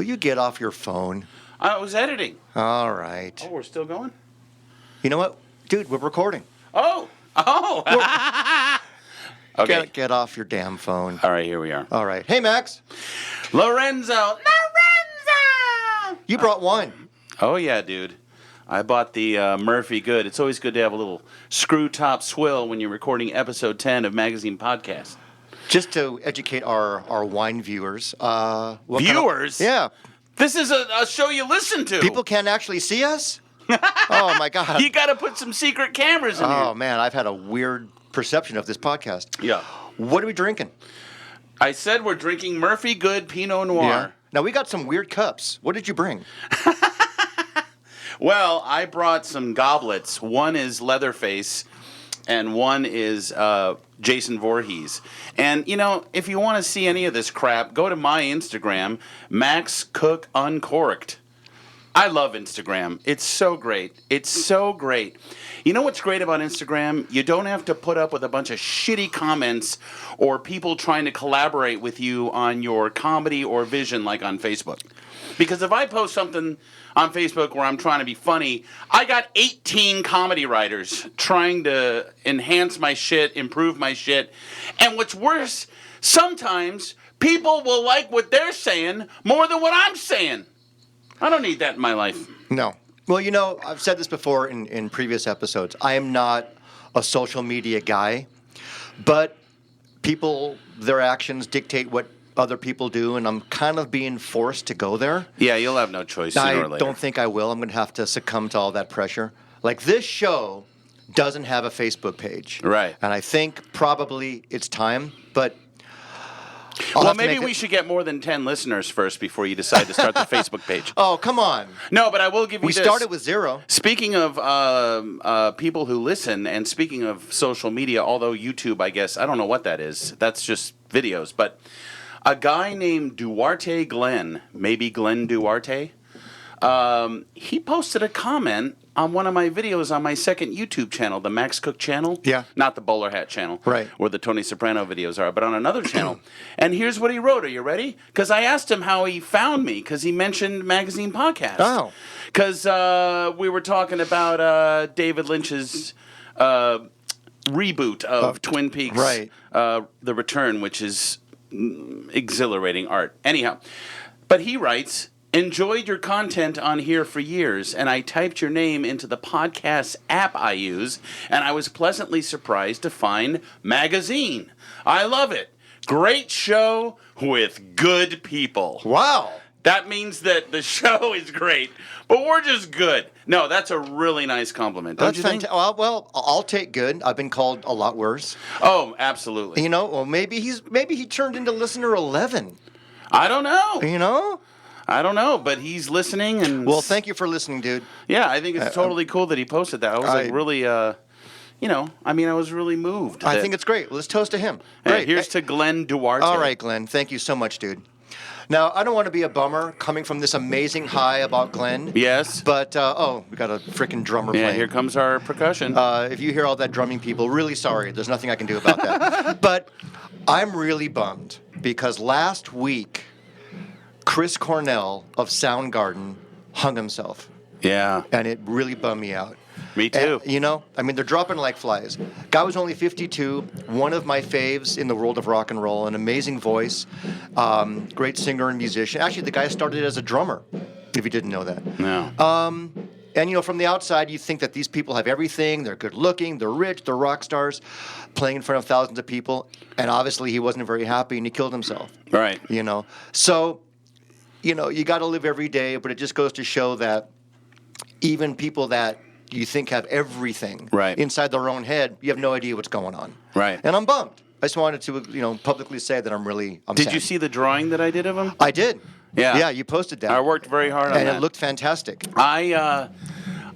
Will you get off your phone? I was editing. All right. Oh, we're still going? You know what? Dude, we're recording. Oh. Okay. Get off your damn phone. All right, here we are. All right. Hey, Max. Lorenzo! You brought wine. Oh, yeah, dude. I bought the Murphy Good. It's always good to have a little screw top swill when you're recording episode 10 of Magazine Podcast. Just to educate our wine viewers. Viewers? Yeah. This is a show you listen to. People can't actually see us? Oh, my God. You got to put some secret cameras in here. Oh, man. I've had a weird perception of this podcast. Yeah. What are we drinking? I said we're drinking Murphy Good Pinot Noir. Yeah. Now, we got some weird cups. What did you bring? Well, I brought some goblets. One is Leatherface, and one is Jason Voorhees. And, you know, if you want to see any of this crap, go to my Instagram, Max Koch Uncorked. I love Instagram. It's so great. It's so great. You know what's great about Instagram? You don't have to put up with a bunch of shitty comments or people trying to collaborate with you on your comedy or vision like on Facebook. Because if I post something on Facebook where I'm trying to be funny, I got 18 comedy writers trying to enhance my shit, improve my shit. And what's worse, sometimes people will like what they're saying more than what I'm saying. I don't need that in my life. No. Well, you know, I've said this before in previous episodes. I am not a social media guy, but people, their actions dictate what other people do, and I'm kind of being forced to go there. Yeah, you'll have no choice sooner or later. I don't think I will. I'm going to have to succumb to all that pressure. Like, this show doesn't have a Facebook page. Right. And I think probably it's time, but... Well, maybe we should get more than 10 listeners first before you decide to start the Facebook page. Oh, come on. No, but I will give you this. We started with 0. Speaking of people who listen, and speaking of social media, although YouTube, I guess, I don't know what that is. That's just videos. But a guy named Duarte Glenn, maybe Glenn Duarte, he posted a comment on one of my videos on my second YouTube channel, the Max Koch channel. Yeah. Not the bowler hat channel. Right. Where the Tony Soprano videos are, but on another channel. And here's what he wrote. Are you ready? Because I asked him how he found me, because he mentioned Magazine Podcast. Oh. Because we were talking about David Lynch's reboot of Twin Peaks. Right. The Return, which is exhilarating art. Anyhow, but he writes... Enjoyed your content on here for years, and I typed your name into the podcast app I use, and I was pleasantly surprised to find Magazine. I love it. Great show with good people. Wow. That means that the show is great, but we're just good. No, that's a really nice compliment, don't you think? Well, I'll take good. I've been called a lot worse. Oh, absolutely. You know, well, maybe he turned into listener 11. I don't know. You know? I don't know, but he's listening. And well, thank you for listening, dude. Yeah, I think it's totally cool that he posted that. I was really, I was really moved. I think it's great. Let's toast to him. Great. Here's to Glenn Duarte. All right, Glenn. Thank you so much, dude. Now, I don't want to be a bummer coming from this amazing high about Glenn. Yes. But, we got a freaking drummer playing. Yeah, here comes our percussion. If you hear all that drumming, people, really sorry. There's nothing I can do about that. But I'm really bummed because last week... Chris Cornell of Soundgarden hung himself. Yeah. And it really bummed me out. Me too. And, they're dropping like flies. Guy was only 52, one of my faves in the world of rock and roll, an amazing voice, great singer and musician. Actually, the guy started as a drummer, if you didn't know that. No. And, from the outside, you think that these people have everything. They're good looking, they're rich, they're rock stars, playing in front of thousands of people. And obviously, he wasn't very happy and he killed himself. Right. So... you got to live every day, but it just goes to show that even people that you think have everything inside their own head, you have no idea what's going on. Right. And I'm bummed. I just wanted to, publicly say that I'm sad. Did you see the drawing that I did of him? I did. Yeah. Yeah, you posted that. I worked very hard on that. And it looked fantastic.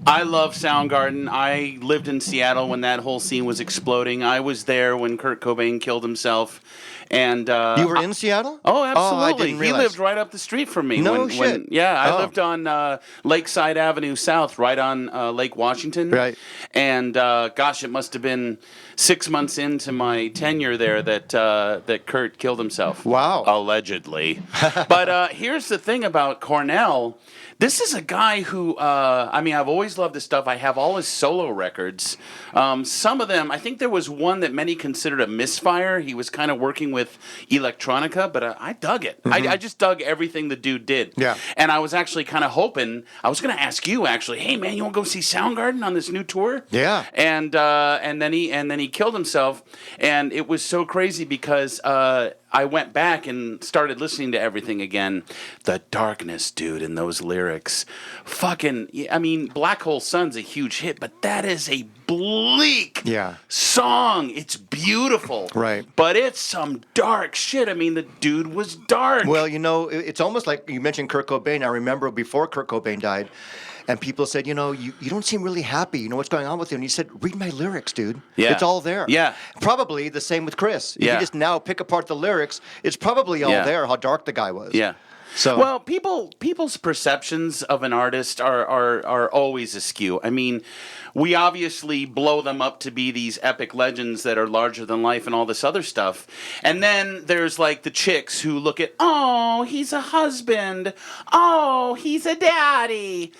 I love Soundgarden. I lived in Seattle when that whole scene was exploding. I was there when Kurt Cobain killed himself. And you were in Seattle? Oh, absolutely. I didn't realize. He lived right up the street from me. No shit. I lived on Lakeside Avenue South, right on Lake Washington. Right. And, it must have been 6 months into my tenure there that Kurt killed himself. Wow. Allegedly. But here's the thing about Cornell. This is a guy who, I've always loved his stuff. I have all his solo records. Some of them, I think there was one that many considered a misfire. He was kind of working with electronica, but I dug it. Mm-hmm. I just dug everything the dude did. Yeah. And I was actually kind of hoping, I was going to ask you actually, hey man, you want to go see Soundgarden on this new tour? Yeah. And then he killed himself, and it was so crazy because I went back and started listening to everything again. The darkness, dude, in those lyrics. Black Hole Sun's a huge hit, but that is a bleak song. It's beautiful. Right. But it's some dark shit. I mean, the dude was dark. Well, it's almost like you mentioned Kurt Cobain. I remember before Kurt Cobain died, and people said, you don't seem really happy. You know what's going on with you? And he said, read my lyrics, dude. Yeah. It's all there. Yeah. Probably the same with Chris. If Yeah. you just now pick apart the lyrics, it's probably all there, how dark the guy was. Yeah. So, well, people's perceptions of an artist are always askew. I mean, we obviously blow them up to be these epic legends that are larger than life and all this other stuff. And then there's like the chicks who look at, oh, he's a husband. Oh, he's a daddy.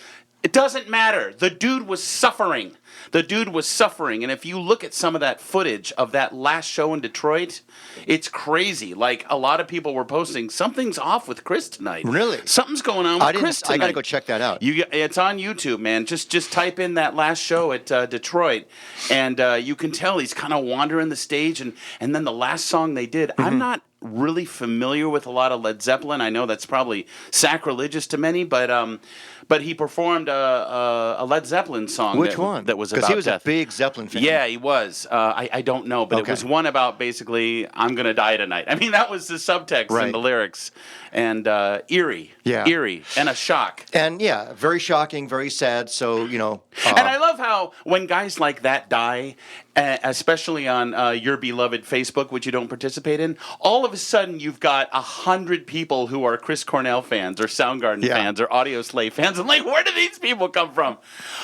It doesn't matter. The dude was suffering. And if you look at some of that footage of that last show in Detroit, it's crazy. Like, a lot of people were posting, something's off with Chris tonight. Really? Something's going on with Chris tonight. I got to go check that out. It's on YouTube, man. Just type in that last show at Detroit, and you can tell he's kind of wandering the stage. And then the last song they did, I'm not really familiar with a lot of Led Zeppelin. I know that's probably sacrilegious to many, but he performed a Led Zeppelin song. Which one? That was about Because he was death. a big Zeppelin fan. Yeah, he was. I don't know, but it was one about basically, I'm going to die tonight. I mean, that was the subtext in the lyrics. And eerie. Yeah. Eerie. And a shock. And yeah, very shocking, very sad. So, and I love how when guys like that die, especially on your beloved Facebook, which you don't participate in, all of a sudden you've got 100 people who are Chris Cornell fans or Soundgarden fans or Audioslave fans. And like, where do these people come from?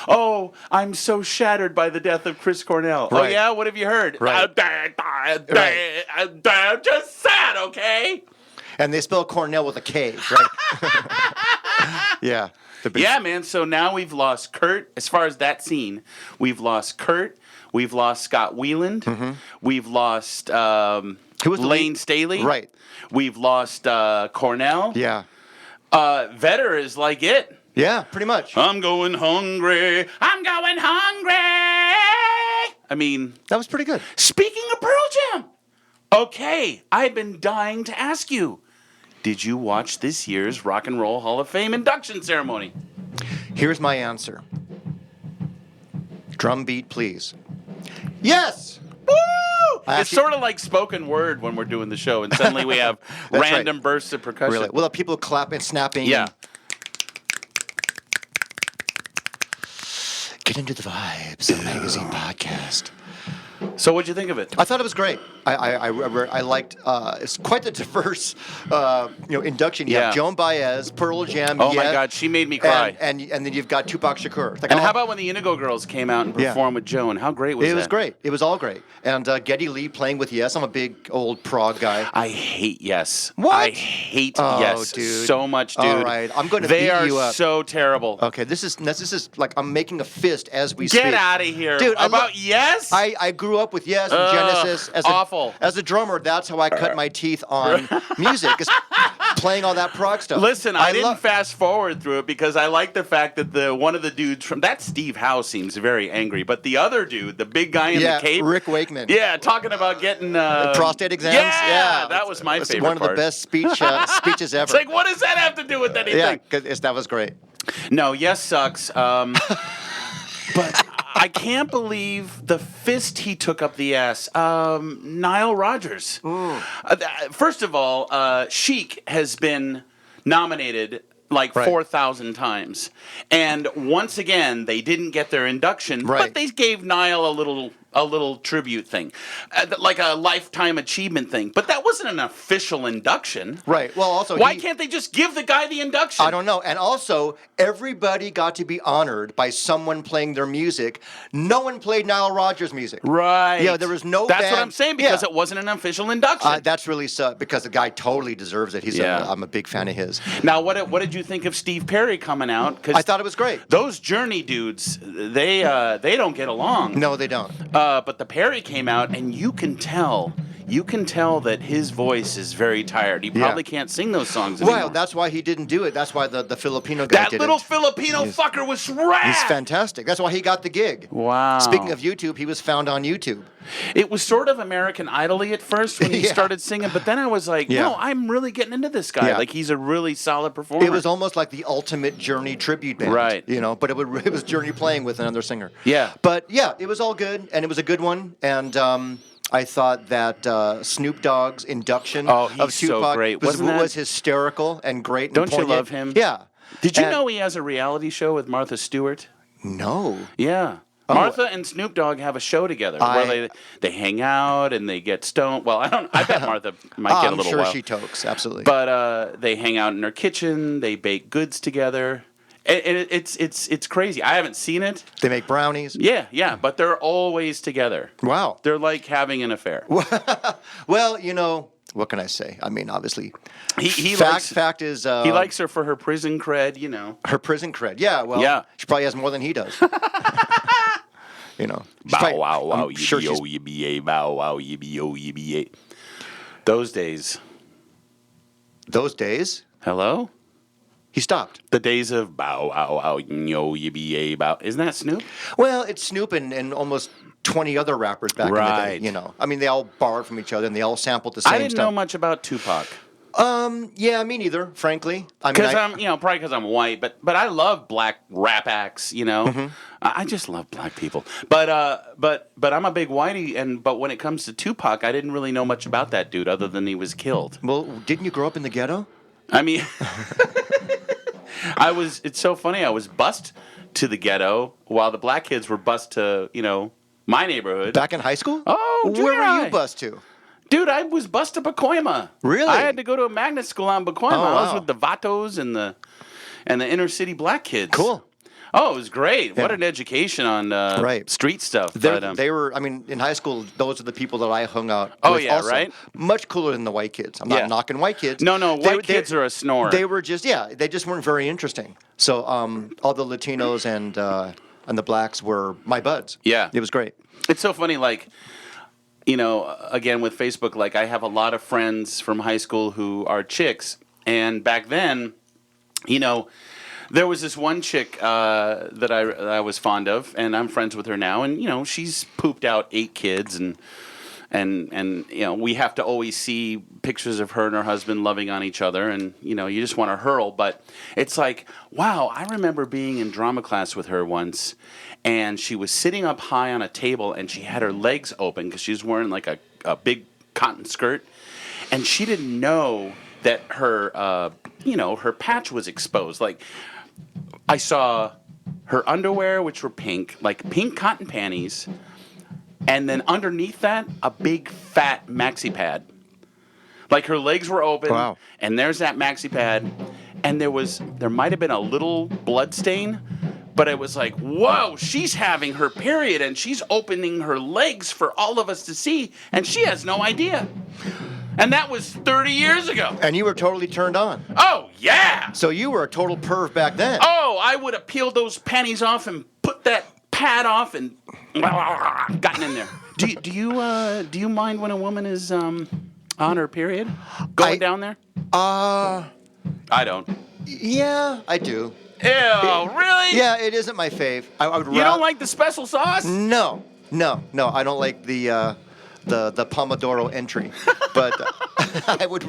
Oh, I'm so shattered by the death of Chris Cornell. Right. Oh yeah, what have you heard? Right. I'm just sad, okay? And they spell Cornell with a K, right? Yeah. Yeah, man. So now we've lost Kurt. As far as that scene, we've lost Kurt. We've lost Scott Weiland. Mm-hmm. We've lost Lane Staley. Right. We've lost Cornell. Yeah. Vedder is like it. Yeah, pretty much. I'm going hungry. I mean, that was pretty good. Speaking of Pearl Jam. Okay, I've been dying to ask you. Did you watch this year's Rock and Roll Hall of Fame induction ceremony? Here's my answer. Drum beat, please. Yes! Woo! It's sort of like spoken word when we're doing the show, and suddenly we have random bursts of percussion. Really? Well, people clapping, snapping. Yeah. Get into the vibes of Magazine Podcast. So what'd you think of it? I thought it was great. I liked. It's quite the diverse, induction. You have Joan Baez, Pearl Jam. Oh my God, she made me cry. And then you've got Tupac Shakur. And how about when the Indigo Girls came out and performed with Joan? How great was that? It was great. It was all great. And Geddy Lee playing with Yes. I'm a big old prog guy. I hate Yes. What? I hate Yes dude. so much, dude. All right, I'm going to beat you up. They are so terrible. Okay, this is like I'm making a fist as we speak. Get out of here, dude! About Yes? I grew up with Yes and Genesis. Awful. As a drummer, that's how I cut my teeth on music. Is playing all that prog stuff. Listen, I didn't fast forward through it because I like the fact that one of the dudes from that Steve Howe seems very angry, but the other dude, the big guy in the cape, Rick Wakeman. Yeah, talking about getting prostate exams. Yeah, that was my favorite one of the best speeches ever. It's like, what does that have to do with anything? Yeah, because that was great. No, Yes sucks. But I can't believe the fist he took up the ass. Nile Rodgers. First of all, Chic has been nominated like 4,000 times. And once again, they didn't get their induction, but they gave Nile a little a little tribute thing, like a lifetime achievement thing. But that wasn't an official induction. Right. Well, also, why can't they just give the guy the induction? I don't know. And also, everybody got to be honored by someone playing their music. No one played Nile Rodgers' music. Right. Yeah, there was no That's band. what I'm saying, because it wasn't an official induction. That's really because the guy totally deserves it. I'm a big fan of his. Now, what did you think of Steve Perry coming out? 'Cause I thought it was great. those Journey dudes, they don't get along. No, they don't. But the Perry came out, and you can tell that his voice is very tired. He probably can't sing those songs anymore. Well, that's why he didn't do it. That's why the Filipino guy did it. That little Filipino fucker was rad. He's fantastic. That's why he got the gig. Wow. Speaking of YouTube, he was found on YouTube. It was sort of American Idol-y at first when he started singing, but then I was like, no, I'm really getting into this guy. Yeah. Like, he's a really solid performer. It was almost like the ultimate Journey tribute band. Right. But it was Journey playing with another singer. Yeah. But yeah, it was all good, and it was a good one. And I thought that Snoop Dogg's induction of he's so Tupac great. was hysterical and great. And Don't you poignant. love him? Yeah. Did you know he has a reality show with Martha Stewart? No. Yeah. Martha and Snoop Dogg have a show together where they hang out and they get stoned. Well, I bet Martha might get a little I'm sure wild. she tokes, absolutely. But they hang out in her kitchen. They bake goods together. And it's crazy. I haven't seen it. They make brownies. Yeah, but they're always together. Wow. They're like having an affair. Well, what can I say? I mean, obviously, fact is, he likes her for her prison cred. Her prison cred. Yeah. Well, she probably has more than he does. Bow wow wow yibi bow wow yibi. Those days. Those days. Hello. He stopped. The days of bow wow wow yibi bow. Isn't that Snoop? Well, it's Snoop and almost 20 other rappers back in the day. I mean, they all borrowed from each other and they all sampled the same stuff. I didn't know much about Tupac. Yeah, me neither, frankly. Because probably because I'm white, but I love black rap acts. Mm-hmm. I just love black people. But I'm a big whitey, but when it comes to Tupac, I didn't really know much about that dude other than he was killed. Well, didn't you grow up in the ghetto? I mean, it's so funny. I was bused to the ghetto while the black kids were bused to, my neighborhood. Back in high school? Oh, where were you bused to? Dude, I was bused to Pacoima. Really? I had to go to a magnet school out in Pacoima. Oh, wow. I was with the Vatos and the inner city black kids. Cool. Oh, it was great. Yeah. What an education on street stuff. They were, in high school, those are the people that I hung out with. Oh, yeah, also. right? Much cooler than the white kids. I'm not knocking white kids. No, white kids are a snore. They were they just weren't very interesting. So all the Latinos and the blacks were my buds. Yeah. It was great. It's so funny, again, with Facebook, I have a lot of friends from high school who are chicks. And back then, there was this one chick that I was fond of, and I'm friends with her now. And, she's pooped out 8 kids, and we have to always see pictures of her and her husband loving on each other. And, you just want to hurl. But it's like, wow, I remember being in drama class with her once. And she was sitting up high on a table, and she had her legs open because she was wearing a big cotton skirt, and she didn't know that her her patch was exposed. I saw her underwear, which were pink, pink cotton panties, and then underneath that, a big fat maxi pad. Her legs were open, wow. And there's that maxi pad, and there might have been a little blood stain. But it was like, whoa, she's having her period, and she's opening her legs for all of us to see, and she has no idea. And that was 30 years ago. And you were totally turned on. Oh, yeah. So you were a total perv back then. Oh, I would have peeled those panties off and put that pad off and gotten in there. Do you mind when a woman is on her period? Going down there? I don't. Yeah, I do. Ew, really? Yeah, it isn't my fave. I would you don't like the special sauce? No. I don't like the Pomodoro entry. But I would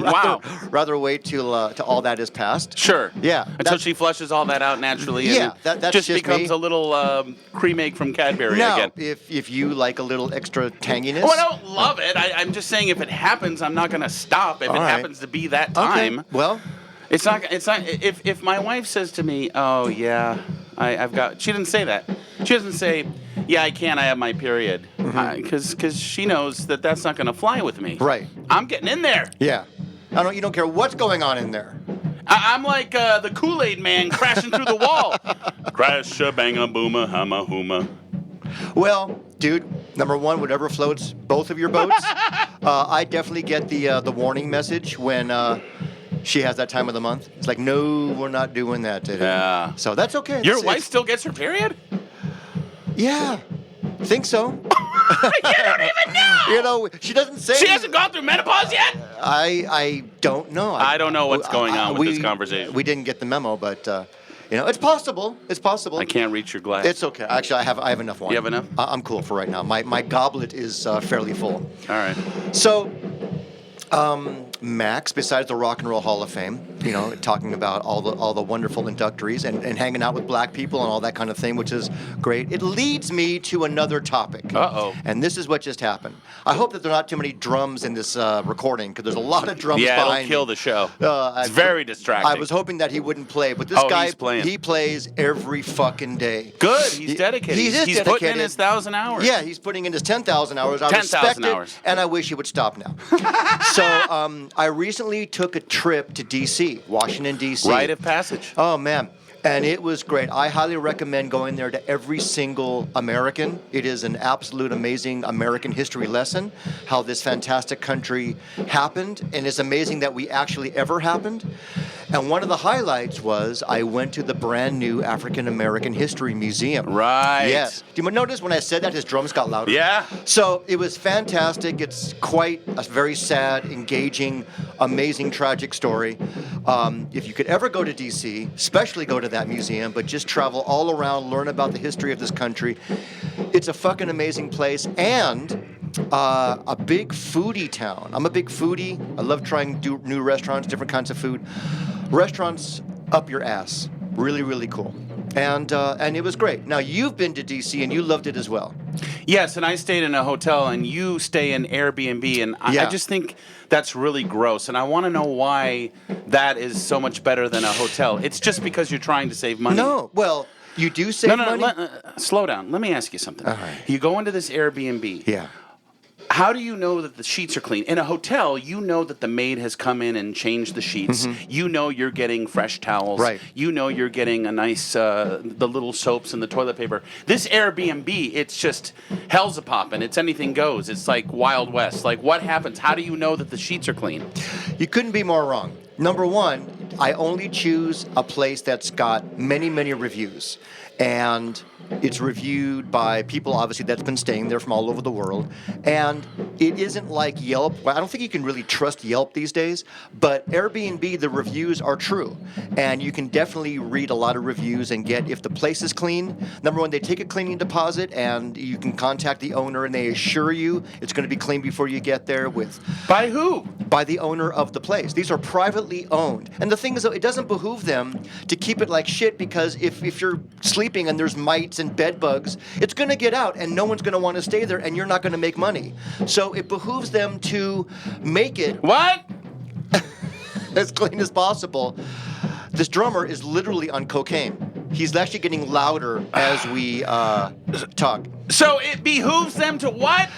rather wait till all that is passed. Sure. Yeah. Until she flushes all that out naturally. Yeah, and that's just just becomes me. a little cream egg from Cadbury again. If you like a little extra tanginess. Well, I don't love it. I'm just saying if it happens, I'm not going to stop. If it happens to be that time. Okay. Well. It's not. If my wife says to me, "Oh yeah, I've got," she didn't say that. She doesn't say, "Yeah, I can't. I have my period." because she knows that that's not going to fly with me. Right. I'm getting in there. Yeah. You don't care what's going on in there. I'm like the Kool-Aid man crashing through the wall. Crash a bang a boom a hama hooma. Well, dude, number one, whatever floats both of your boats. I definitely get the warning message when she has that time of the month. It's like, no, we're not doing that today. Yeah. So that's okay. Your wife still gets her period? Yeah. Think so. You don't even know. She doesn't say. She hasn't gone through menopause yet? I don't know. I don't know what's going on with this conversation. We didn't get the memo, but it's possible. It's possible. I can't reach your glass. It's okay. Actually, I have enough wine. You have enough? I'm cool for right now. My goblet is fairly full. All right. So, Max, besides the Rock and Roll Hall of Fame, talking about all the wonderful inductees and hanging out with black people and all that kind of thing, which is great. It leads me to another topic. Uh-oh. And this is what just happened. I hope that there are not too many drums in this recording, because there's a lot of drums behind me. Yeah, it'll kill the show. It's very distracting. I was hoping that he wouldn't play, but this guy, he's playing. He plays every fucking day. Good. He's dedicated. He's dedicated. putting in his 1,000 hours. Yeah, he's putting in his 10,000 hours. I 10,000 respect it, hours. and I wish he would stop now. So I recently took a trip to D.C., Washington, D.C. Rite of passage. Oh, man. And it was great. I highly recommend going there to every single American. It is an absolute amazing American history lesson, how this fantastic country happened. And it's amazing that we actually ever happened. And one of the highlights was I went to the brand new African American History Museum. Right. Yes. Do you notice when I said that, his drums got louder? Yeah. So it was fantastic. It's quite a very sad, engaging, amazing, tragic story. If you could ever go to D.C., especially go to that museum, but just travel all around, learn about the history of this country. It's a fucking amazing place, and a big foodie town. I'm a big foodie. I love trying new restaurants, different kinds of food. Restaurants up your ass. Really, really cool. And it was great. Now, you've been to D.C. and you loved it as well. Yes, and I stayed in a hotel, and you stay in Airbnb, and I just think that's really gross, and I want to know why that is so much better than a hotel. It's just because you're trying to save money. No, well, you do save money. No, slow down. Let me ask you something. All right. You go into this Airbnb. Yeah. How do you know that the sheets are clean? In a hotel, you know that the maid has come in and changed the sheets. Mm-hmm. You know you're getting fresh towels. Right. You know you're getting a nice, the little soaps and the toilet paper. This Airbnb, it's just hell's a poppin'. It's anything goes. It's like Wild West. Like, what happens? How do you know that the sheets are clean? You couldn't be more wrong. Number one, I only choose a place that's got many, many reviews. And it's reviewed by people, obviously, that's been staying there from all over the world. And it isn't like Yelp. Well, I don't think you can really trust Yelp these days. But Airbnb, the reviews are true. And you can definitely read a lot of reviews and get, if the place is clean, number one, they take a cleaning deposit, and you can contact the owner, and they assure you it's going to be clean before you get there with... By who? By the owner of the place. These are privately owned. And the thing is, though, it doesn't behoove them to keep it like shit, because if you're sleeping and there's mites and bed bugs, it's going to get out, and no one's going to want to stay there, and you're not going to make money. So it behooves them to make it what? as clean as possible. This drummer is literally on cocaine. He's actually getting louder as we talk. So it behooves them to what?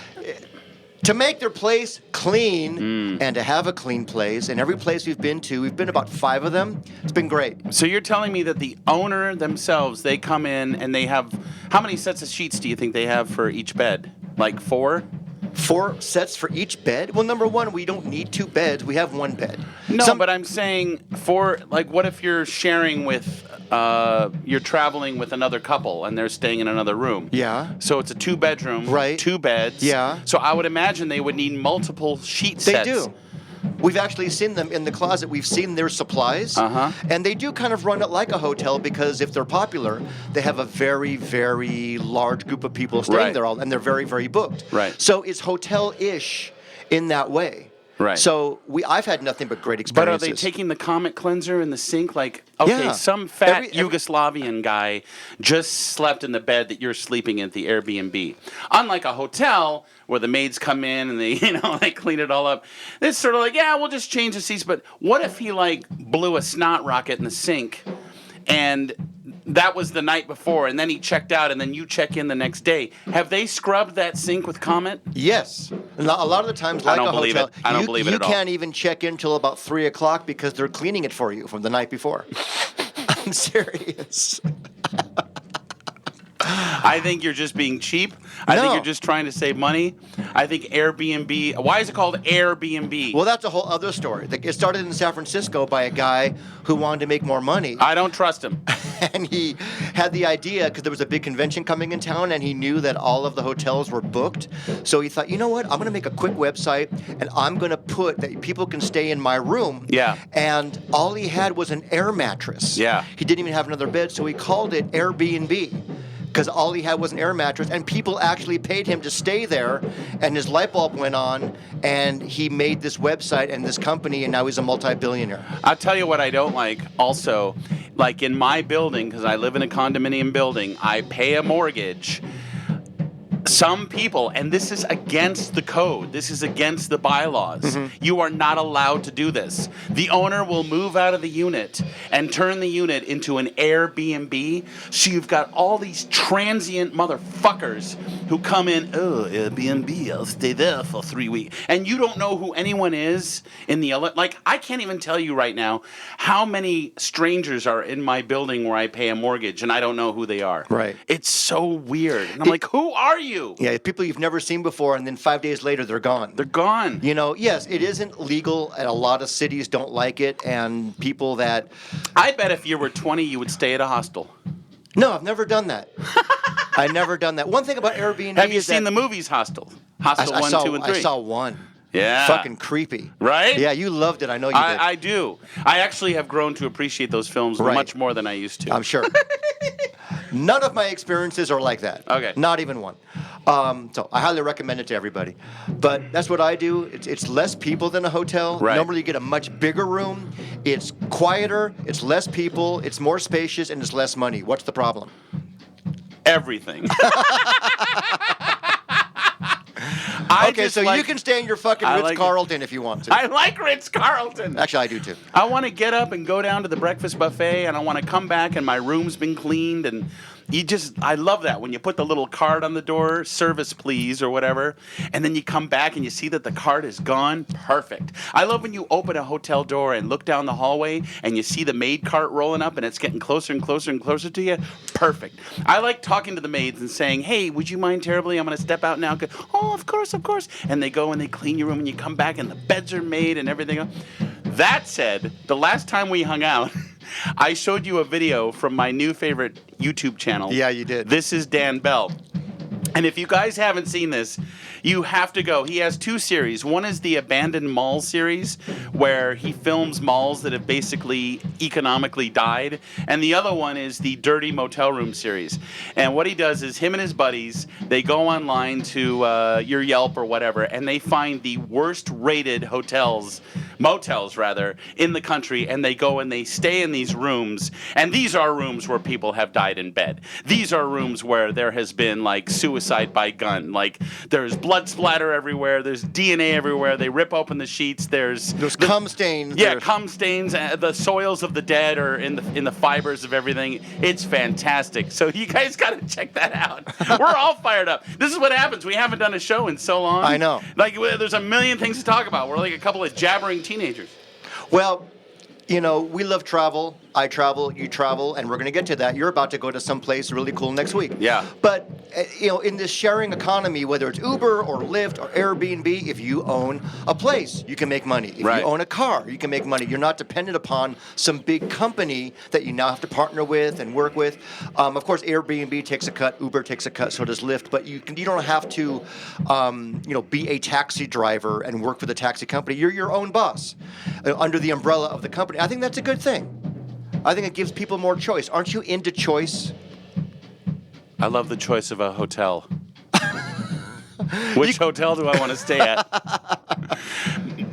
To make their place clean and to have a clean place. And every place we've been about 5 of them. It's been great. So you're telling me that the owner themselves, they come in and they have, how many sets of sheets do you think they have for each bed? Like 4? 4 sets for each bed? Well, number one, we don't need 2 beds. We have 1 bed. No, but I'm saying what if you're sharing with, you're traveling with another couple and they're staying in another room? Yeah. So it's a 2-bedroom, right. 2 beds. Yeah. So I would imagine they would need multiple sheet sets. They do. We've actually seen them in the closet. We've seen their supplies. And they do kind of run it like a hotel, because if they're popular, they have a very, very large group of people staying there, and they're very, very booked. Right. So it's hotel-ish in that way. Right. So I've had nothing but great experiences. But are they taking the Comet cleanser in the sink? Like, okay, some fat Yugoslavian guy just slept in the bed that you're sleeping in at the Airbnb. Unlike a hotel where the maids come in and they, they clean it all up. It's sort of like, yeah, we'll just change the seats. But what if he blew a snot rocket in the sink and that was the night before, and then he checked out, and then you check in the next day. Have they scrubbed that sink with comment? Yes. A lot of the times, like I don't a believe hotel, it. I don't believe it at all. You can't even check in till about 3 o'clock because they're cleaning it for you from the night before. I'm serious. I think you're just being cheap. I think you're just trying to save money. I think Airbnb. Why is it called Airbnb? Well, that's a whole other story. It started in San Francisco by a guy who wanted to make more money. I don't trust him. And he had the idea because there was a big convention coming in town, and he knew that all of the hotels were booked. So he thought, you know what? I'm going to make a quick website, and I'm going to put that people can stay in my room. Yeah. And all he had was an air mattress. Yeah. He didn't even have another bed, so he called it Airbnb. Because all he had was an air mattress, and people actually paid him to stay there, and his light bulb went on, and he made this website and this company, and now he's a multi-billionaire. I'll tell you what I don't like also. Like in my building, because I live in a condominium building, I pay a mortgage. Some people, and this is against the code, this is against the bylaws. You are not allowed to do this. The owner will move out of the unit and turn the unit into an Airbnb. So you've got all these transient motherfuckers who come in, oh, Airbnb, I'll stay there for 3 weeks. And you don't know who anyone is in the, like, I can't even tell you right now how many strangers are in my building where I pay a mortgage and I don't know who they are. Right. It's so weird. And I'm like, who are you? Yeah, people you've never seen before, and then 5 days later, they're gone. They're gone. You know, yes, it isn't legal, and a lot of cities don't like it, and people that... I bet if you were 20, you would stay at a hostel. No, I've never done that. I've never done that. One thing about Airbnb Have you is seen the that movies Hostel? Hostel I 1, saw, 2, and 3. I saw one. Yeah. Fucking creepy. Right? Yeah, you loved it. I know you did. I do. I actually have grown to appreciate those films much more than I used to. I'm sure. None of my experiences are like that. Okay. Not even one. So I highly recommend it to everybody. But that's what I do. It's less people than a hotel. Right. Normally you get a much bigger room. It's quieter. It's less people. It's more spacious, and it's less money. What's the problem? Everything. Okay, so you can stay in your fucking Ritz-Carlton if you want to. I like Ritz-Carlton. Actually, I do too. I want to get up and go down to the breakfast buffet, and I want to come back and my room's been cleaned, and I love that when you put the little card on the door, service please or whatever, and then you come back and you see that the card is gone. Perfect. I love when you open a hotel door and look down the hallway and you see the maid cart rolling up and it's getting closer and closer and closer to you. Perfect. I like talking to the maids and saying, hey, would you mind terribly? I'm going to step out now. Oh, of course, of course. And they go and they clean your room and you come back and the beds are made and everything. That said, the last time we hung out, I showed you a video from my new favorite YouTube channel. Yeah, you did. This is Dan Bell. And if you guys haven't seen this, you have to go. He has two series. One is the Abandoned Mall series, where he films malls that have basically economically died. And the other one is the Dirty Motel Room series. And what he does is him and his buddies, they go online to your Yelp or whatever, and they find the worst rated motels rather, in the country, and they go and they stay in these rooms. And these are rooms where people have died in bed. These are rooms where there has been like suicide by gun. Like there's blood splatter everywhere. There's DNA everywhere. They rip open the sheets. There's cum stains. Yeah, cum stains. The soils of the dead are in the fibers of everything. It's fantastic. So you guys got to check that out. We're all fired up. This is what happens. We haven't done a show in so long. I know. Like there's a million things to talk about. We're like a couple of jabbering teenagers. Well, you know, we love travel. I travel, you travel, and we're going to get to that. You're about to go to someplace really cool next week. Yeah. But, you know, in this sharing economy, whether it's Uber or Lyft or Airbnb, if you own a place, you can make money. If you own a car, you can make money. You're not dependent upon some big company that you now have to partner with and work with. Of course, Airbnb takes a cut, Uber takes a cut, so does Lyft. But you don't have to, be a taxi driver and work for the taxi company. You're your own boss under the umbrella of the company. I think that's a good thing. I think it gives people more choice. Aren't you into choice? I love the choice of a hotel. Which hotel do I want to stay at?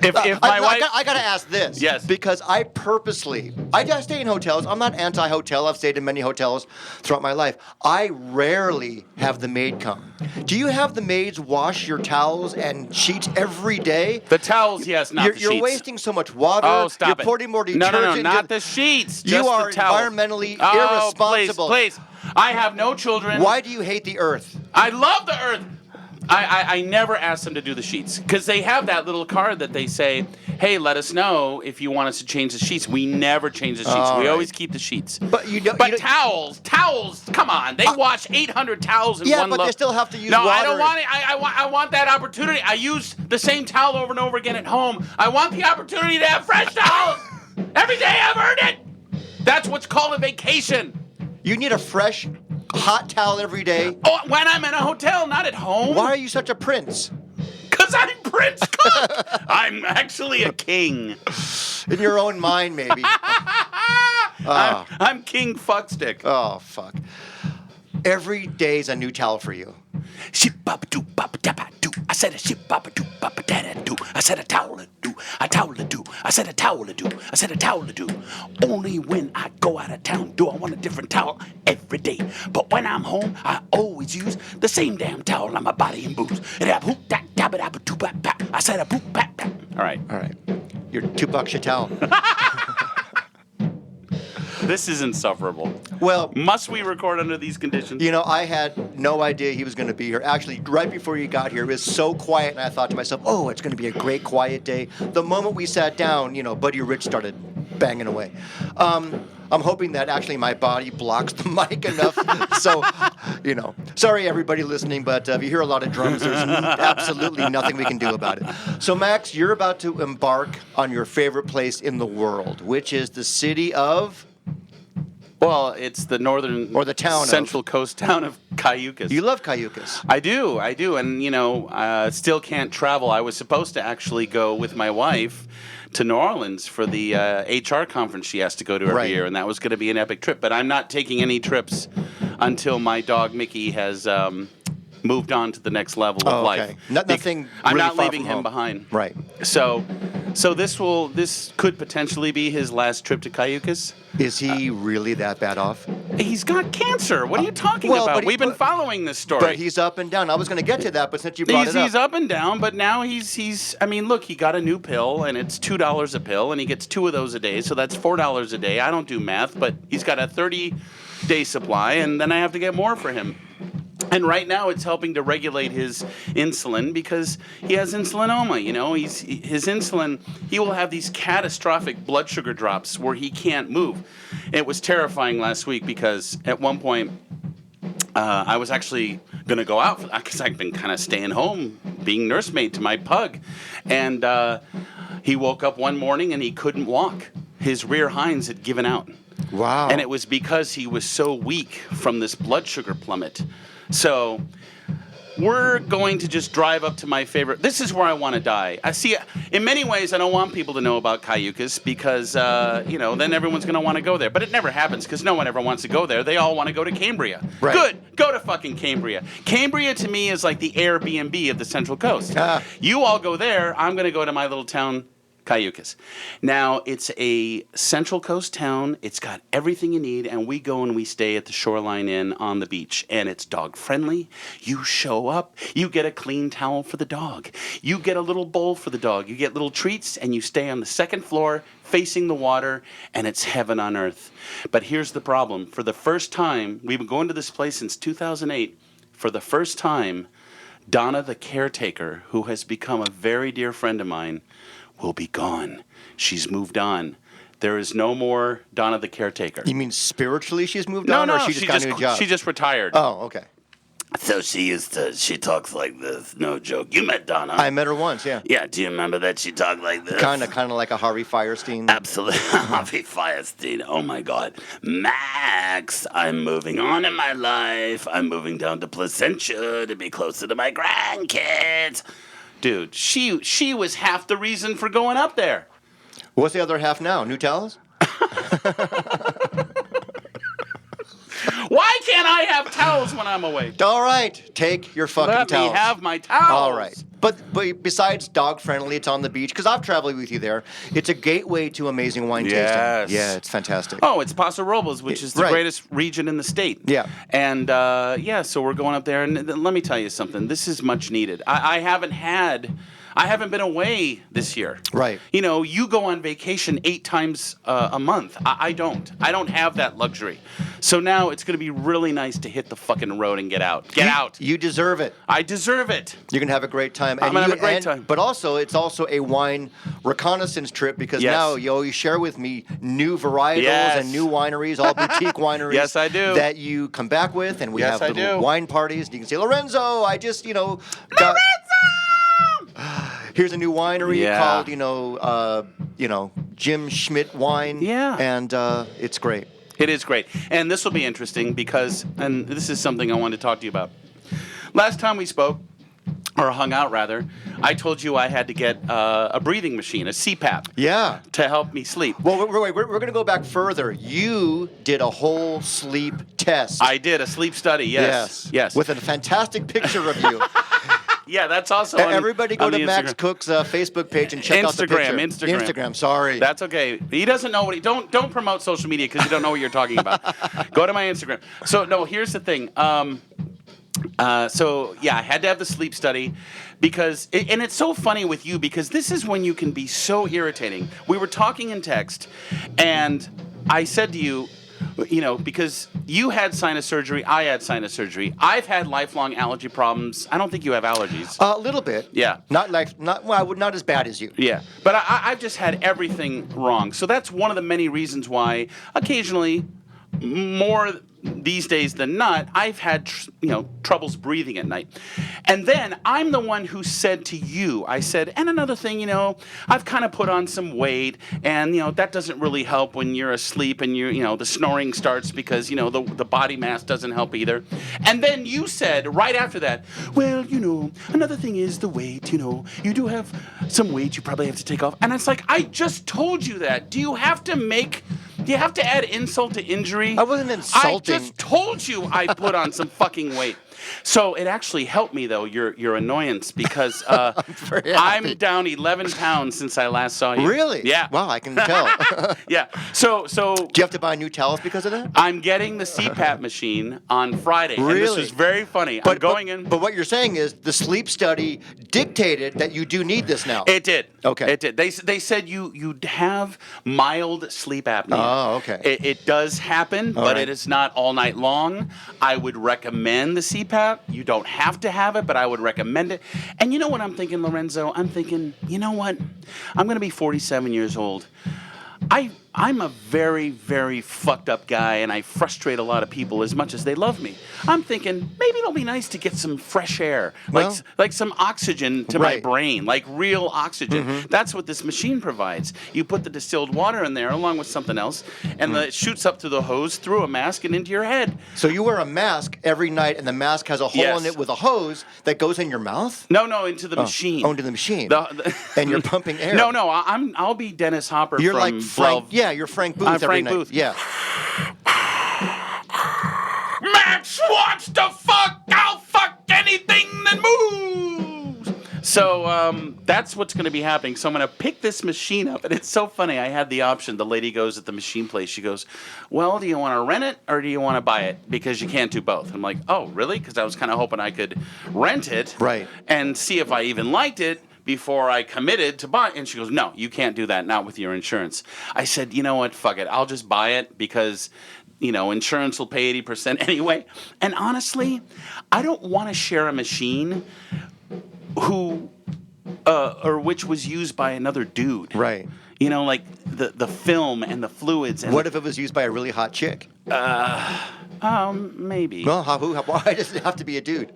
If my wife... I got to ask this. Yes. Because I purposely I stay in hotels. I'm not anti-hotel. I've stayed in many hotels throughout my life. I rarely have the maid come. Do you have the maids wash your towels and sheets every day? The towels, yes, not the sheets. You're wasting so much water. Oh, stop You're putting more No, detergent. not the sheets. You Just are the towels. environmentally irresponsible. Please. I have no children. Why do you hate the earth? I love the earth. I never ask them to do the sheets because they have that little card that they say, hey, let us know if you want us to change the sheets. We never change the sheets. We always keep the sheets. But towels, come on. They wash 800 towels in one look. Yeah, but they still have to use water. No, I don't want it. I want that opportunity. I use the same towel over and over again at home. I want the opportunity to have fresh towels. Every day I've earned it. That's what's called a vacation. You need a fresh, hot towel every day. Oh, when I'm in a hotel, not at home. Why are you such a prince? Because I'm Prince Cook. I'm actually a king. In your own mind, maybe. I'm King Fuckstick. Oh, fuck. Every day's a new towel for you. I said a ship papa doo papa dada doo. I said a towel do. I said a towel do. I said a towel do. Only when I go out of town do I want a different towel every day. But when I'm home, I always use the same damn towel on my body and boots. I said a boop back. All right. You're $2 a towel. This is insufferable. Well, must we record under these conditions? You know, I had no idea he was going to be here. Actually, right before you got here, it was so quiet, and I thought to myself, oh, it's going to be a great quiet day. The moment we sat down, Buddy Rich started banging away. I'm hoping that actually my body blocks the mic enough. So, sorry everybody listening, but if you hear a lot of drums, there's absolutely nothing we can do about it. So, Max, you're about to embark on your favorite place in the world, which is the city of... Well, it's the northern or the town central coast town of Cayucas. You love Cayucas. I do, and still can't travel. I was supposed to actually go with my wife to New Orleans for the HR conference she has to go to every year, and that was going to be an epic trip. But I'm not taking any trips until my dog Mickey has moved on to the next level of life. Nothing. I'm really not far leaving from him home. behind. Right. So this could potentially be his last trip to Cayucas. Is he really that bad off? He's got cancer. What are you talking about? We've been following this story. But he's up and down. I was going to get to that, but since you brought it up. He's up and down, but now he's. I mean, look, he got a new pill, and it's $2 a pill, and he gets 2 of those a day, so that's $4 a day. I don't do math, but he's got a 30-day supply, and then I have to get more for him. And right now, it's helping to regulate his insulin because he has insulinoma. His insulin. He will have these catastrophic blood sugar drops where he can't move. It was terrifying last week because at one point, I was actually going to go out because I've been kind of staying home, being nursemaid to my pug, and he woke up one morning and he couldn't walk. His rear hinds had given out. Wow! And it was because he was so weak from this blood sugar plummet. So we're going to just drive up to my favorite. This is where I want to die. I see. In many ways, I don't want people to know about Cayucas because, then everyone's going to want to go there. But it never happens because no one ever wants to go there. They all want to go to Cambria. Right. Good. Go to fucking Cambria. Cambria to me is like the Airbnb of the Central Coast. You all go there. I'm going to go to my little town, Cayucas. Now, it's a Central Coast town. It's got everything you need, and we go and we stay at the Shoreline Inn on the beach, and it's dog-friendly. You show up, you get a clean towel for the dog. You get a little bowl for the dog. You get little treats, and you stay on the second floor facing the water, and it's heaven on earth. But here's the problem. For the first time, we've been going to this place since 2008. For the first time, Donna the caretaker, who has become a very dear friend of mine, will be gone. She's moved on. There is no more Donna the caretaker. You mean spiritually she's moved on, or she just got a new job? She just retired. Oh, okay. So she talks like this. No joke. You met Donna. I met her once, yeah. Yeah, do you remember that she talked like this? Kind of like a Harvey Firestein. Absolutely. Harvey Firestein. Oh, my God. Max, I'm moving on in my life. I'm moving down to Placentia to be closer to my grandkids. Dude, she was half the reason for going up there. What's the other half now? New towels? Why can't I have towels when I'm away? All right, take your fucking towels. Let me have my towels. All right. But besides dog friendly, it's on the beach because I've traveled with you there. It's a gateway to amazing wine Yes. tasting. Yeah, it's fantastic. Oh, it's Paso Robles, which is the Right. greatest region in the state. Yeah. And so we're going up there, and let me tell you something. This is much needed. I haven't been away this year. Right. You know, you go on vacation 8 times a month. I don't. I don't have that luxury. So now it's going to be really nice to hit the fucking road and get out. Get out. You deserve it. I deserve it. You're going to have a great time. I'm going to have a great time. But also, it's also a wine reconnaissance trip because Yes. now you always share with me new varietals Yes. and new wineries, all boutique wineries. Yes, I do. That you come back with, and we Yes, have I little do. wine parties. And you can say, Lorenzo, I just, got... Here's a new winery Yeah. called, Jim Schmidt Wine. Yeah. And it's great. It is great. And this will be interesting because, and this is something I wanted to talk to you about. Last time we spoke, or hung out rather, I told you I had to get a breathing machine, a CPAP, Yeah. to help me sleep. Well, we're going to go back further. You did a whole sleep test. I did a sleep study, yes. Yes. With a fantastic picture of you. Yeah, that's also on Everybody go on to the Max Instagram. Cook's Facebook page and check out the picture. Instagram. Sorry. That's okay. He doesn't know what don't promote social media because you don't know what you're talking about. Go to my Instagram. So no, here's the thing. I had to have the sleep study because, and it's so funny with you because this is when you can be so irritating. We were talking in text, and I said to you, because you had sinus surgery, I had sinus surgery. I've had lifelong allergy problems. I don't think you have allergies. A little bit. Yeah. Not as bad as you. Yeah, but I've just had everything wrong. So that's one of the many reasons why occasionally, more these days than not, I've had troubles breathing at night. And then I'm the one who said to you, I said, and another thing, I've kind of put on some weight, and that doesn't really help when you're asleep and the snoring starts because the body mass doesn't help either. And then you said right after that, well, another thing is the weight. You do have some weight you probably have to take off. And it's like, I just told you that. Do you have to add insult to injury? I wasn't insulting. I just told you I put on some fucking weight. So it actually helped me, though, your annoyance, because I'm down 11 pounds since I last saw you. Really? Yeah. Wow, I can tell. Yeah. So Do you have to buy new towels because of that? I'm getting the CPAP machine on Friday. Really? And this is very funny. I'm going in. But what you're saying is the sleep study dictated that you do need this now. It did. Okay. It did. They said you'd have mild sleep apnea. Oh, okay. It does happen, but right. it is not all night long. I would recommend the CPAP. You don't have to have it, but I would recommend it. And you know what I'm thinking, Lorenzo? I'm thinking, you know what? I'm going to be 47 years old. I'm a very, very fucked up guy, and I frustrate a lot of people as much as they love me. I'm thinking maybe it'll be nice to get some fresh air, like some oxygen to my Right. brain, like real oxygen. Mm-hmm. That's what this machine provides. You put the distilled water in there along with something else, and it shoots up through the hose, through a mask, and into your head. So you wear a mask every night, and the mask has a hole Yes. in it with a hose that goes in your mouth? No, into the machine. Oh, into the machine. The- And you're pumping air. No, I'll be Dennis Hopper. You're from like Frank. 12. Yeah, you're Frank Booth I'm every Frank night. Booth. Yeah. Max wants to fuck. I'll fuck anything that moves. So that's what's going to be happening. So I'm going to pick this machine up, and it's so funny. I had the option. The lady goes at the machine place. She goes, "Well, do you want to rent it or do you want to buy it? Because you can't do both." I'm like, "Oh, really?" Because I was kind of hoping I could rent it, Right. and see if I even liked it before I committed to buy it. And she goes, "No, you can't do that, not with your insurance." I said, "You know what, fuck it. I'll just buy it because, insurance will pay 80% anyway." And honestly, I don't want to share a machine which was used by another dude. Right. Like the film and the fluids. And What if it was used by a really hot chick? maybe. Well, why does it have to be a dude?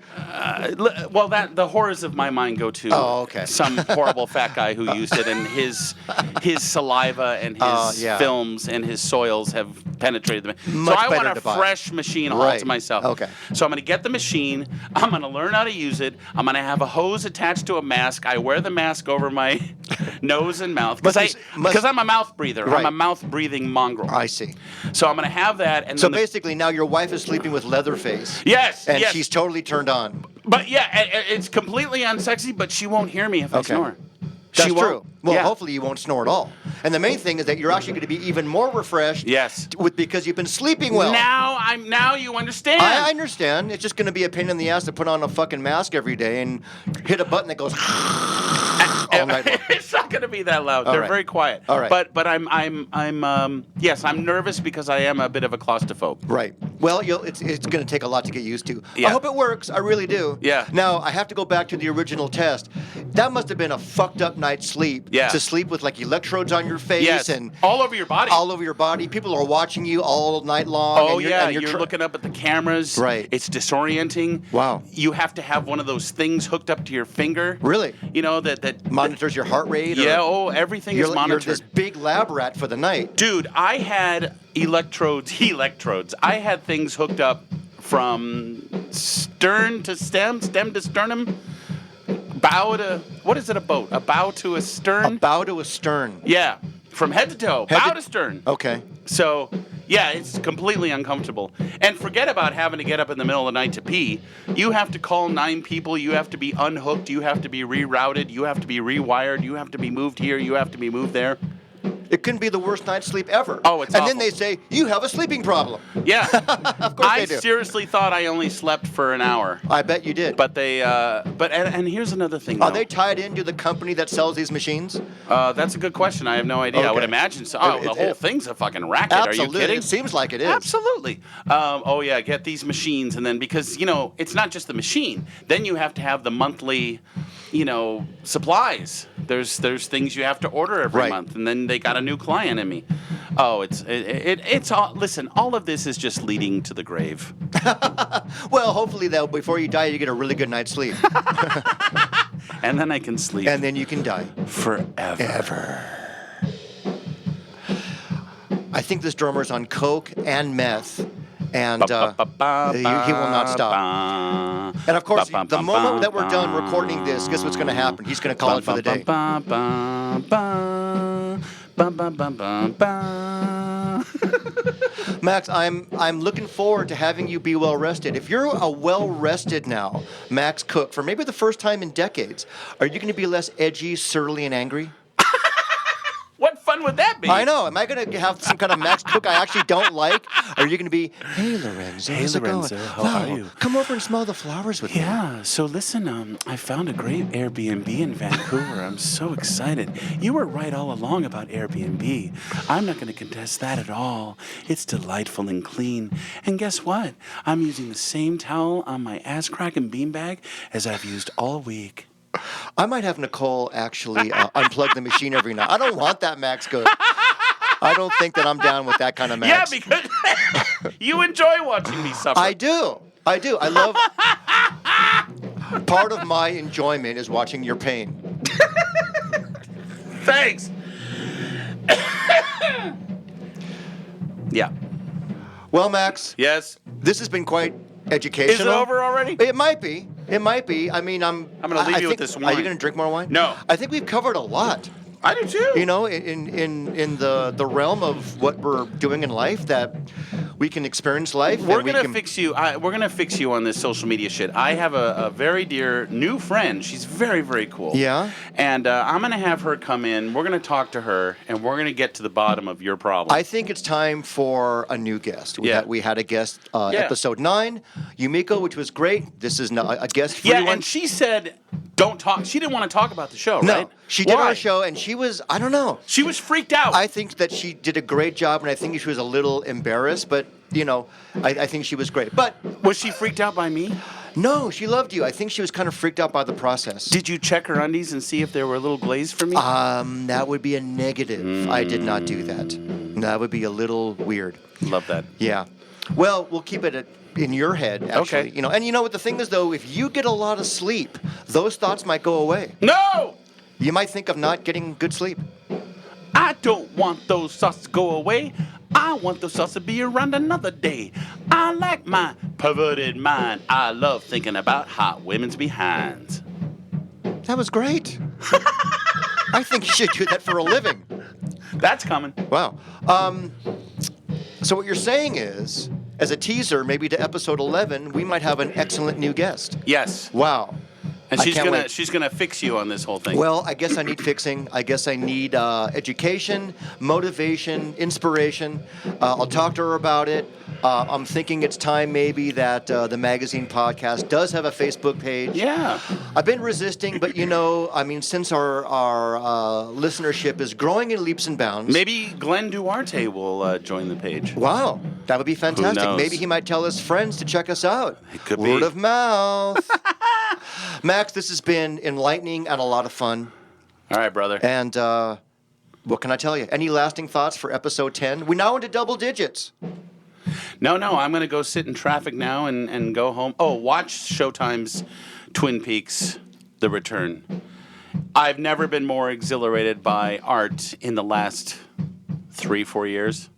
Well, the horrors of my mind go to okay. some horrible fat guy who used it, and his saliva and his Yeah. films and his soils have penetrated the machine. So Much I better want to a buy. fresh machine all Right. to myself. Okay. So I'm going to get the machine. I'm going to learn how to use it. I'm going to have a hose attached to a mask. I wear the mask over my nose and mouth because I'm a mouth breather. Right. I'm a mouth breathing mongrel. I see. So I'm going to have that. And So then basically, now your wife is sleeping with Leatherface. yes, And yes. she's totally turned on. But yeah, it's completely unsexy, but she won't hear me if I Okay. snore. That's She true. won't. Well, Yeah. hopefully you won't snore at all. And the main thing is that you're actually going to be even more refreshed. Yes. Because you've been sleeping well. Now you understand. I understand. It's just going to be a pain in the ass to put on a fucking mask every day and hit a button that goes all night long. It's not going to be that loud. All They're right. very quiet. All right. But I'm nervous because I am a bit of a claustrophobe. Right. Well, it's going to take a lot to get used to. Yeah. I hope it works. I really do. Yeah. Now, I have to go back to the original test. That must have been a fucked up night's sleep. Yeah. To sleep with like electrodes on your face Yes. and all over your body. all over your body. People are watching you all night long. Oh, and you're, yeah, and you're looking up at the cameras. Right. It's disorienting. Wow. You have to have one of those things hooked up to your finger. Really? You know, that Monitors your heart rate. Yeah, Or everything you're, is monitored. You're this big lab rat for the night. Dude, I had electrodes. I had things hooked up from stern to stem to sternum, bow to, what is it, a boat? A bow to a stern? A bow to a stern. Yeah, from head to toe, Head bow to- to stern. Okay. So, yeah, it's completely uncomfortable. And forget about having to get up in the middle of the night to pee. You have to call 9 people. You have to be unhooked. You have to be rerouted. You have to be rewired. You have to be moved here. You have to be moved there. It can be the worst night's sleep ever. Oh, it's And awful. then they say, you have a sleeping problem. Yeah. Of course I they do. seriously thought I only slept for an hour. I bet you did. But and here's another thing. Are though. they tied into the company that sells these machines? That's a good question. I have no idea. I would Okay. imagine so. Oh, the whole thing's a fucking racket. Absolutely. Are you kidding? It seems like it is. Absolutely. Oh yeah, get these machines, and then because it's not just the machine. Then you have to have the monthly, supplies. There's things you have to order every Right. month, and then they got a new client in me. Oh, it's all. Listen, all of this is just leading to the grave. Well, hopefully, though, before you die, you get a really good night's sleep. And then I can sleep And then you can die. forever. Ever. I think this drummer's on coke and meth, and he will not stop. And of course, the moment that we're done recording this, guess what's going to happen? He's going to call it for the day. Max, I'm looking forward to having you be well rested. If you're a well rested now, Max Koch, for maybe the first time in decades, are you going to be less edgy, surly, and angry? What fun would that be? I know. Am I going to have some kind of Max Koch I actually don't like? Or are you going to be, hey, Lorenzo, Hey, how's it Lorenzo, going? how Wow, are you? Come over and smell the flowers with me. Yeah, so listen, I found a great Airbnb in Vancouver. I'm so excited. You were right all along about Airbnb. I'm not going to contest that at all. It's delightful and clean. And guess what? I'm using the same towel on my ass-cracking beanbag as I've used all week. I might have Nicole actually unplug the machine every night. I don't want that Max Koch. I don't think that I'm down with that kind of Max. Yeah, because you enjoy watching me suffer. I do. I love. Part of my enjoyment is watching your pain. Thanks. Yeah. Well, Max, Yes. this has been quite educational. Is it over already? It might be. It might be. I mean, I'm going to leave I you with think- this Are wine. you going to drink more wine? No. I think we've covered a lot. I do too. You know, in the realm of what we're doing in life, that we can experience life. We're and we gonna can, fix you. We're gonna fix you on this social media shit. I have a very dear new friend. She's very, very cool. Yeah? And I'm gonna have her come in. We're gonna talk to her, and we're gonna get to the bottom of your problem. I think it's time for a new guest. Yeah. We had a guest, Yeah. episode 9, Yumiko, which was great. This is a guest-free yeah, one. and she said, "Don't talk." She didn't want to talk about the show, No, right? she did Why? our show, and she was, I don't know. She was freaked out. I think that she did a great job, and I think she was a little embarrassed, but, I think she was great. But, Was she freaked out by me? no, she loved you. I think she was kind of freaked out by the process. Did you check her undies and see if they were a little glazed for me? That would be a negative. I did not do that. That would be a little weird. Love that. Yeah. Well, we'll keep it in your head, actually. Okay. And what the thing is, though, if you get a lot of sleep, those thoughts might go away. No! You might think of not getting good sleep. I don't want those thoughts to go away. I want the sauce to be around another day. I like my perverted mind. I love thinking about hot women's behinds. That was great. I think you should do that for a living. That's coming. Wow. So what you're saying is, as a teaser, maybe to episode 11, we might have an excellent new guest. Yes. Wow. And I can't wait. she's gonna fix you on this whole thing. Well, I guess I need fixing. I guess I need education, motivation, inspiration. I'll talk to her about it. I'm thinking it's time maybe that the magazine podcast does have a Facebook page. Yeah. I've been resisting, but I mean, since our listenership is growing in leaps and bounds. Maybe Glenn Duarte will join the page. Wow, that would be fantastic. knows? Maybe he might tell his friends to check us out. It could Word be. of mouth. Max, this has been enlightening and a lot of fun. All right, brother. And what can I tell you? Any lasting thoughts for episode 10? We're now into double digits. No, I'm going to go sit in traffic now and go home. Oh, watch Showtime's Twin Peaks: The Return. I've never been more exhilarated by art in the last 3-4 years.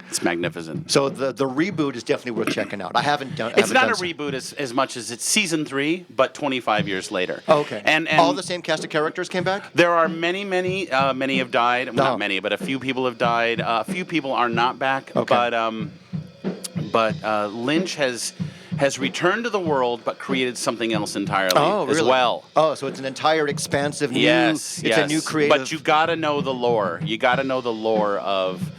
It's magnificent. So the reboot is definitely worth checking out. I haven't done. It's not a reboot as much as it's season 3, but 25 years later. Oh, okay. And all the same cast of characters came back? There are many have died. Well, not many, but a few people have died. A few people are not back. Okay. But Lynch has returned to the world, but created something else entirely really? as well. Oh, so it's an entire expansive new. Yes. It's a new creative. But you got to know the lore. You got to know the lore of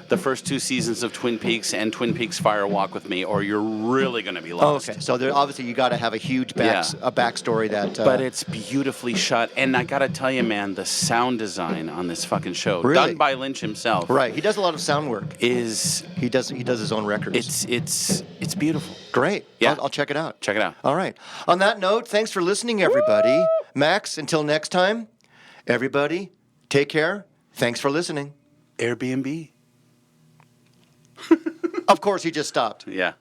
the first 2 seasons of Twin Peaks and Twin Peaks Fire Walk with Me, or you're really going to be lost. Okay, so obviously you got to have a huge a backstory that. But it's beautifully shot, and I got to tell you, man, the sound design on this fucking show, Really? done by Lynch himself, Right, he does a lot of sound work. is He does his own records. it's beautiful. Great. Yeah. I'll check it out. Check it out. All right. On that note, thanks for listening, everybody. Max, until next time, everybody, take care. Thanks for listening. Airbnb. Of course, he just stopped. Yeah.